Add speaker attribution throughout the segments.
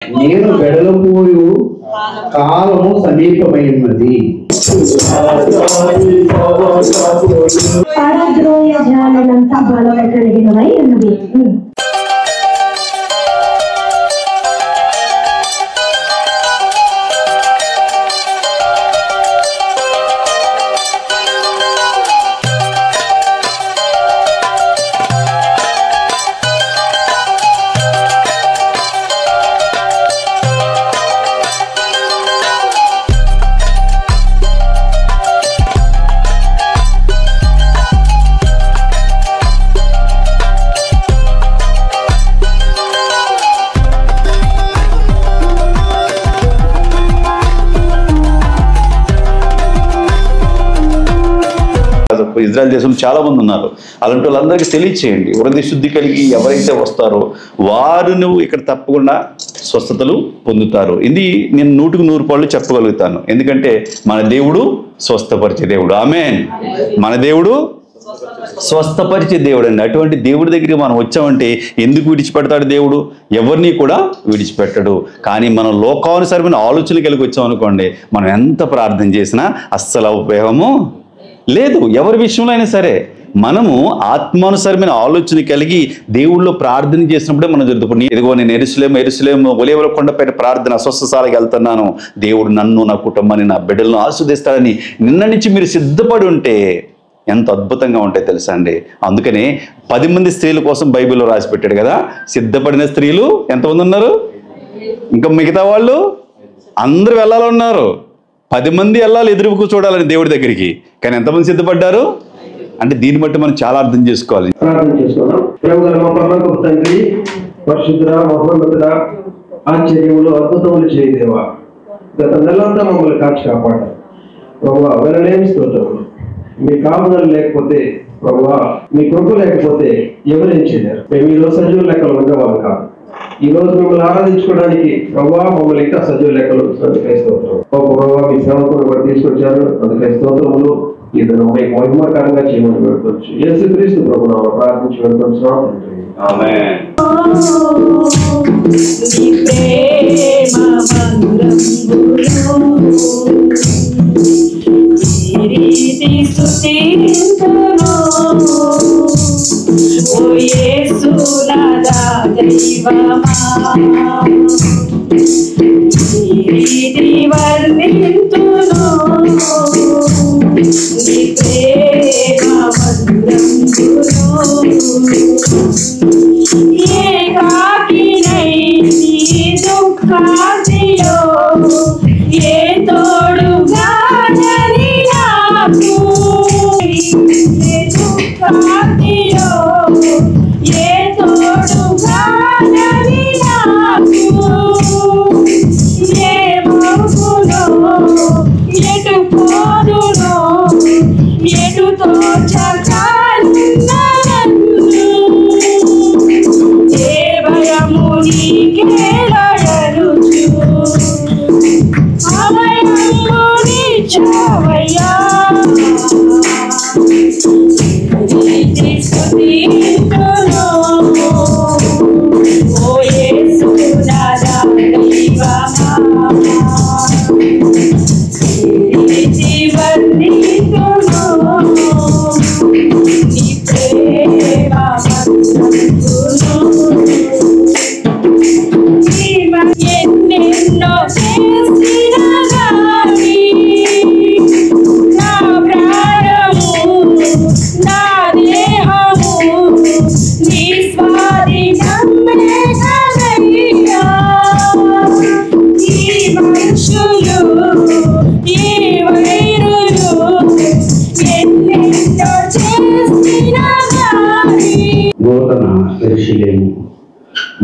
Speaker 1: నేను వెడలపోయు కాలము సమీపమైనది.
Speaker 2: పరద్రోయ జాలనంత బలము కలిగినవై ఉన్నవి.
Speaker 3: ఇజ్రాయెల్ దేశంలో చాలా మంది ఉన్నారు. అలాంటి వాళ్ళందరికీ తెలియచేయండి. హృదయ శుద్ధి కలిగి ఎవరైతే వస్తారో వారు ఇక్కడ తప్పకుండా స్వస్థతలు పొందుతారు. ఇది నేను 100% చెప్పగలుగుతాను. ఎందుకంటే మన దేవుడు స్వస్థపరిచే దేవుడు. ఆమేన్. మన దేవుడు స్వస్థపరిచే దేవుడు అండి. అటువంటి దేవుడి దగ్గరికి మనం వచ్చామంటే ఎందుకు విడిచిపెడతాడు దేవుడు? ఎవరిని కూడా విడిచిపెట్టడు. కానీ మనం లోకానుసారమైన ఆలోచన కలిగి వచ్చామనుకోండి, మనం ఎంత ప్రార్థన చేసినా అస్సలు ఉపయోగము లేదు. ఎవరి విషయంలో అయినా సరే మనము ఆత్మానుసారమైన ఆలోచన కలిగి దేవుళ్ళో ప్రార్థన చేసినప్పుడే మనం జరుగుతుంది. ఇదిగో నేను ఎరుసలేము ఒలీవల కొండపైన ప్రార్థన స్వస్థశాలకు వెళ్తున్నాను, దేవుడు నన్ను, నా కుటుంబాన్ని, నా బిడ్డలను ఆస్వాదిస్తాడని నిన్న నుంచి మీరు సిద్ధపడి ఉంటే ఎంత అద్భుతంగా ఉంటాయి తెలుసా అండి. అందుకనే 10 మంది స్త్రీల కోసం బైబిల్లో రాసి పెట్టాడు కదా. సిద్ధపడిన స్త్రీలు ఎంతమంది ఉన్నారు? ఇంకా మిగతా వాళ్ళు అందరూ వెళ్ళాలన్నారు. 10 మంది వెళ్ళాలి, ఎదురుకు చూడాలని దేవుడి దగ్గరికి. కానీ ఎంతమంది సిద్ధపడ్డారు అంటే దీన్ని బట్టి మనం చాలా అర్థం చేసుకోవాలి.
Speaker 4: ప్రార్థన చేసుకున్నాం. ప్రేమగల మా పరలోకపు తండ్రి, పరిశుద్ధుడా, మహోన్నతుడా, ఆశ్చర్యములు అద్భుతములు చేయదేవా, గత నెలంతా మమ్మల్ని కాచి కాపాడారు ప్రభువా. వెళ్ళలేని స్తోత్రములు. మీ కాపుదలు లేకపోతే ప్రభువా, మీ కృప లేకపోతే ఎవరేం చేయలేరు. మేము ఈరోజు సజీవ లెక్కలు ఉండేవాళ్ళు కాదు. ఈ రోజు మిమ్మల్ని ఆరాధించుకోవడానికి ప్రభువా మమ్మల్ని ఇంకా సజీవ లెక్కలు అందుకై స్తోత్రం. ప్రభువా మీ సేవకులను కూడా తీసుకొచ్చారు, అందుకై స్తోత్రములు. ఇద్దరు మహిమకరంగా చేయమని పెట్టుకోవచ్చు. యేసుక్రీస్తు ప్రభునామమున ప్రార్థించి పెట్టుకుంటున్నాం తండ్రి.
Speaker 3: ఆమేన్.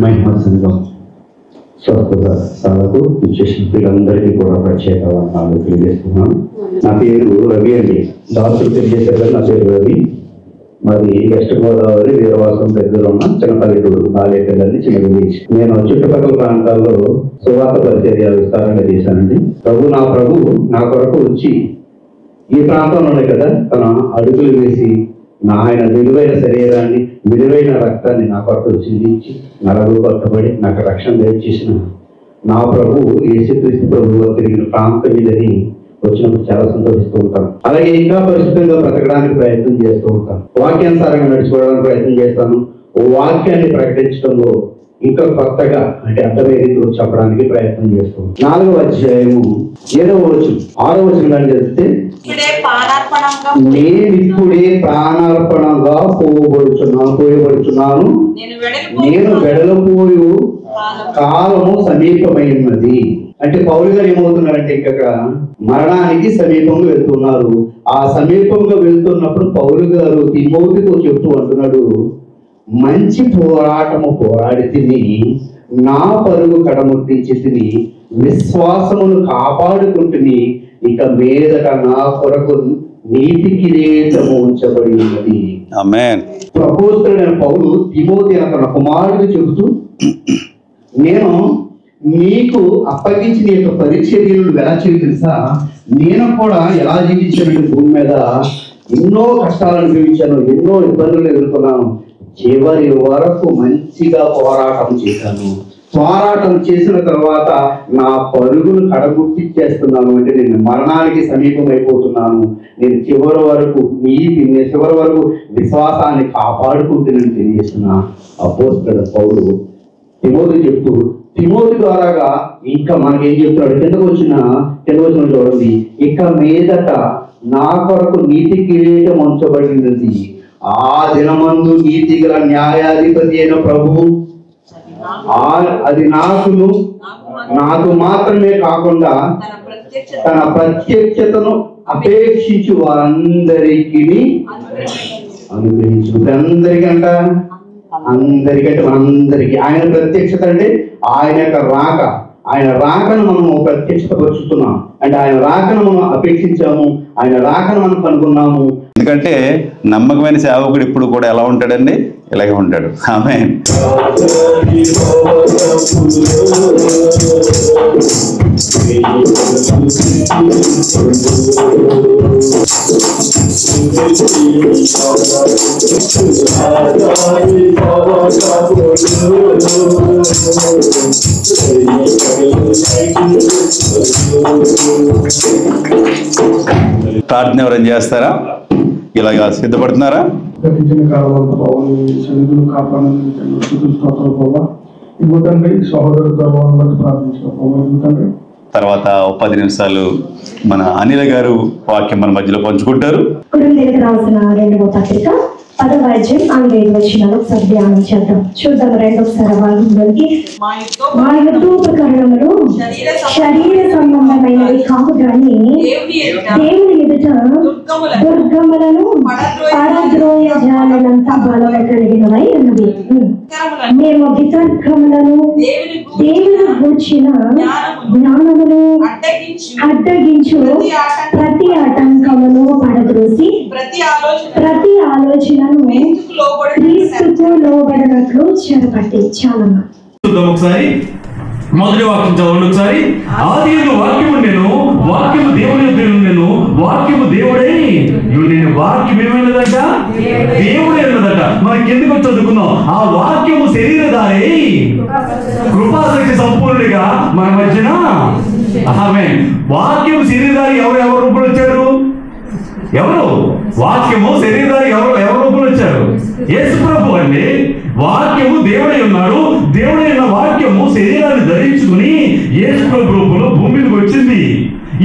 Speaker 1: మహిమ సంఘం స్వస్థత సాలకు శిల్పులందరికీ కూడా ప్రత్యేక వందనాలు తెలియజేస్తున్నాను. నా పేరు రవి అండి. దాసులు తెలియజేశారు. నా పేరు రవి. మరి వెస్ట్ గోదావరి వీరవాసం దగ్గర ఉన్న చిన్నపల్లెటూరు బాలేపల్లి చిన్న విలేజ్. నేను చుట్టుపక్కల ప్రాంతాల్లో సువార్త పరిచర్య విస్తారంగా చేశానండి. ప్రభు నా కొరకు వచ్చి ఈ ప్రాంతంలోనే కదా తన అడుగులు వేసి ఆయన విలువైన శరీరాన్ని, విలువైన రక్తాన్ని నా కొరకు చిందించి నరగు కొట్టబడి నాకు రక్షణ దయచేసిన నా ప్రభు యేసుక్రీస్తు ప్రభువు తిరిగిన ప్రాంతం ఇదని వచ్చినప్పుడు చాలా సంతోషిస్తూ ఉంటాను. అలాగే ఇంకా పరిశుద్ధంగా బ్రతకడానికి ప్రయత్నం చేస్తూ ఉంటాను. వాక్యానుసారంగా నడుచుకోవడానికి ప్రయత్నం చేస్తాను. వాక్యాన్ని ప్రకటించడంలో ఇంకా కొత్తగా అంటే అర్థమయ్యే రీతిలో చెప్పడానికి ప్రయత్నం చేస్తాం. 4వ అధ్యాయము 7వ వచనం 6వ వచనం చదివితే, నేనిప్పుడే ప్రాణార్పణంగా పోయబడుచున్నాను, నేను వెడలిపోయు కాలము సమీపమైనది. అంటే పౌలు గారు ఏమవుతున్నారంటే ఇంకా మరణానికి సమీపంగా వెళ్తున్నారు. ఆ సమీపంగా వెళ్తున్నప్పుడు పౌలు గారు తిమోతితో చెప్తూ అంటున్నాడు, మంచి పోరాటము పోరాడి తిని నా పరుగు కడముట్టించి తిని విశ్వాసమును కాపాడుకుంటుని ఇక మీదట నా కొరకు నీతి కిరీటము ఉంచబడి ఉన్నది.
Speaker 3: ఆమేన్.
Speaker 1: అపోస్తలుడైన పౌలు తిమోతి తన కుమారుడు చెబుతూ, నేను నీకు అప్పగించిన యొక్క పరిచర్యలు ఎలా చేయ తెలుసా, నేను కూడా ఎలా జీవించాను భూమి మీద, ఎన్నో కష్టాలు అనుభవించాను, ఎన్నో ఇబ్బందులు ఎదుర్కొన్నాను, చివరి వరకు మంచిగా పోరాటం చేశాను. పోరాటం చేసిన తర్వాత నా పరుగును కడగుట్టిచ్చేస్తున్నాను. అంటే నేను మరణానికి సమీపం అయిపోతున్నాను. నేను చివరి వరకు విశ్వాసాన్ని కాపాడుకుంటున్నాను తెలియజేస్తున్నా అపోస్తలుడైన పౌలు తిమోతి చెప్తూ, తిమోతి ద్వారాగా ఇంకా మనకేం చెప్తున్నాడు, కిందకు వచ్చిన చూడండి, ఇక మీదట నా కొరకు నీతి కిరీటం ఉంచబడినది, ఆ దినమందు నీతి గల న్యాయాధిపతి అయిన ప్రభువు అది నాకు మాత్రమే కాకుండా తన ప్రత్యక్షతను అపేక్షించు వారందరికీ అనుగ్రహించు. అందరికంట అందరికంటే మనందరికీ ఆయన ప్రత్యక్షత అంటే ఆయన యొక్క రాక, ఆయన రాకను మనం ప్రత్యక్షత పరుచుతున్నాం. అంటే ఆయన రాకను మనం అపేక్షించాము, ఆయన రాకను మనం కనుగొన్నాము.
Speaker 3: ఎందుకంటే నమ్మకమైన సేవకుడు ఇప్పుడు కూడా ఎలా ఉంటాడండి, ఇలాగే ఉంటాడు. ఆమేన్. ప్రార్థన ఎవరైనా చేస్తారా? ఇలాగా సిద్ధపడుతున్నారా?
Speaker 5: గతించిన కాలంలో పవన్ సన్నిధులు కాపాడని తండ్రి సహోదరు ధర్మాలను ప్రార్థించిన తండ్రి.
Speaker 3: తర్వాత 10 నిమిషాలు మన అనిల గారు వాక్యం మన మధ్యలో పంచుకుంటారు.
Speaker 2: రాసిన 2వ పత్రిక 10వ అధ్యాయం 5 వచనాలు ధ్యానం చేద్దాం. చూద్దాం. 2వ భాగంలోకి, మా యుద్ధోపకరణములు శరీర సంబంధమైనవి కావు గాని దేవుని ఎదుట దుర్గములను పడద్రోయ జాలనంత బలము కలిగినవై ఉన్నవి. మేము వితర్కములను దేవుని గూర్చిన జ్ఞానమును అడ్డగించు ప్రతి ఆటంకమును పడద్రోసి ప్రతి ఆలోచనను క్రీస్తుకు లోబడినట్లు చెరపట్టి. చాలా
Speaker 6: ఒకసారి మొదటి వాక్యం చదవండి ఒకసారి. ఆదిలో వాక్యం ఉండెను, వాక్యము దేవుని యొద్ద ఉండెను, వాక్యము దేవుడై ఉండెను. వాక్యం ఏమైనదట? దేవుడే ఉన్నదట. మనకి ఎందుకు చదువుకున్నాం? ఆ వాక్యము శరీరధారి కృపాశక్తి సంపూర్ణుడిగా మన మధ్యన. ఆమేన్. వాక్యము శరీరధారి ఎవరు రూపంలో వచ్చారు? ఎవరు? వాక్యము శరీరధారి ఎవరు రూపంలో వచ్చారు? యేసు ప్రభు అండి. వాక్యము దేవుడై ఉన్నాడు. దేవుడై ఉన్న వాక్యము శరీరాన్ని ధరించుకుని యేసు ప్రభు రూపంలో భూమి మీదకి వచ్చింది.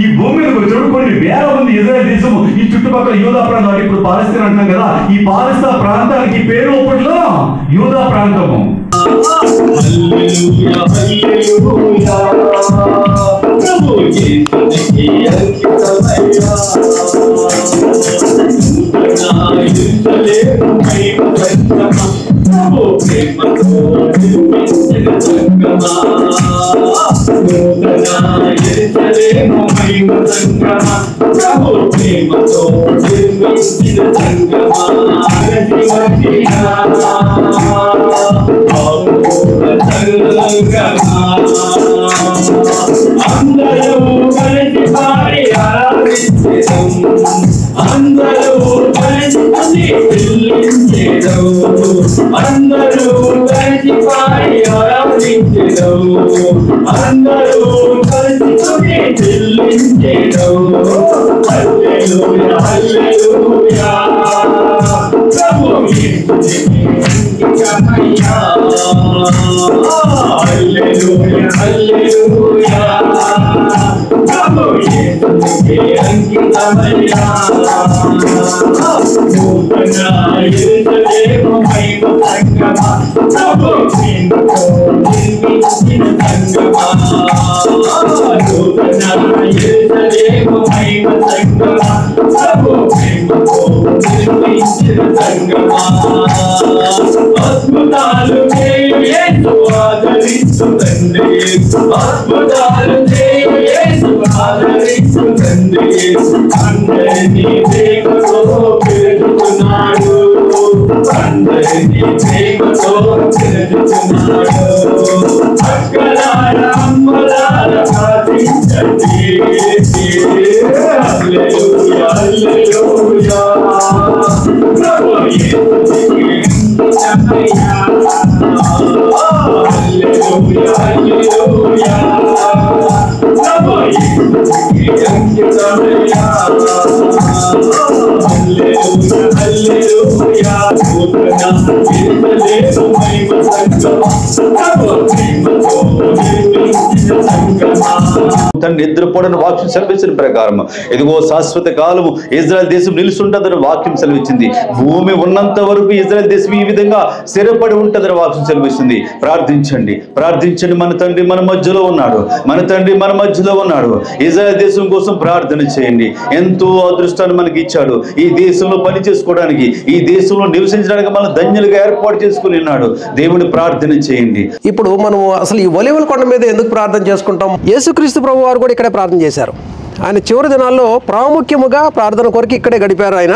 Speaker 6: ఈ భూమి మీదకి వచ్చినప్పుడు కొన్ని వేల మంది ఇజ్రాయెల్ దేశము, ఈ చుట్టుపక్కల యూదా ప్రాంతాలు, ఇప్పుడు పాలస్తీనా అంటున్నాం కదా, ఈ పాలస్తీనా ప్రాంతానికి పేరు అప్పట్లో యూదా ప్రాంతము.
Speaker 7: అందరూ అందరూ కలిసి చెల్లించేదం హల్లెలూయా హల్లెలూయా ప్రభు యేసునికి అంకితమయ్యా హల్లెలూయా హల్లెలూయా ప్రభు యేసునికి అంకితమయ్యా నూతన యేసుదేవ మహిమ సంగమా ప్రభు నిన్ను నిర్మించిన సంగమా నూతన యేసుదేవ మహిమ సంగమా ప్రభు నిన్ను నిర్మించిన సంగమా అద్భుతాలు చేయు యేసు ఆదరించు తండ్రి అద్భుతాలు చేయు యేసు ఆదరించు తండ్రి అందరినీ ప్రేమతో పిలుచుకున్నాడు అందరినీ ప్రేమతో పిలుచుకున్నాడు అక్కలారా అమ్మలారా ప్రార్థించండి హల్లెలూయా హల్లెలూయా ప్రభు యేసునికి అంకితమయ్యా హల్లెలూయా హల్లెలూయా ప్రభు యేసునికి అంకితమయ్యా హల్లెలూయా హల్లెలూయా నూతన యేసుదేవ మహిమ సంగమా ప్రభు ప్రేమతో నిర్మించిన సంగమా
Speaker 3: తండ్రి నిద్రపోడని వాక్యం సెలవిచ్చిన ప్రకారం ఇదిగో శాశ్వత కాలము ఇజ్రాయెల్ దేశం నిలుచుంటుందని వాక్యం సెలవిచ్చింది. భూమి ఉన్నంత వరకు ఇజ్రాయెల్ దేశం ఈ విధంగా స్థిరపడి ఉంటుందని వాక్యం సెలవిస్తుంది. ప్రార్థించండి ప్రార్థించండి. మన తండ్రి మన మధ్యలో ఉన్నాడు, మన తండ్రి మన మధ్యలో ఉన్నాడు. ఇజ్రాయెల్ దేశం కోసం ప్రార్థన చేయండి. ఎంతో అదృష్టాన్ని మనకి ఇచ్చాడు. ఈ దేశంలో పని చేసుకోవడానికి, ఈ దేశంలో నివసించడానికి మనం ధన్యులుగా ఏర్పాటు చేసుకుని ఉన్నాడు. దేవుని ప్రార్థన చేయండి.
Speaker 8: ఇప్పుడు మనం అసలు ఈ ఒలీవల కొండ మీద ఎందుకు ప్రార్థన చేసుకుంటాం? యేసుక్రీస్తు ప్రభు వారు కూడా ఇక్కడే ప్రార్థన చేశారు. ఆయన చివరి దినాల్లో ప్రాముఖ్యముగా ప్రార్థన కొరకు ఇక్కడే గడిపారు ఆయన.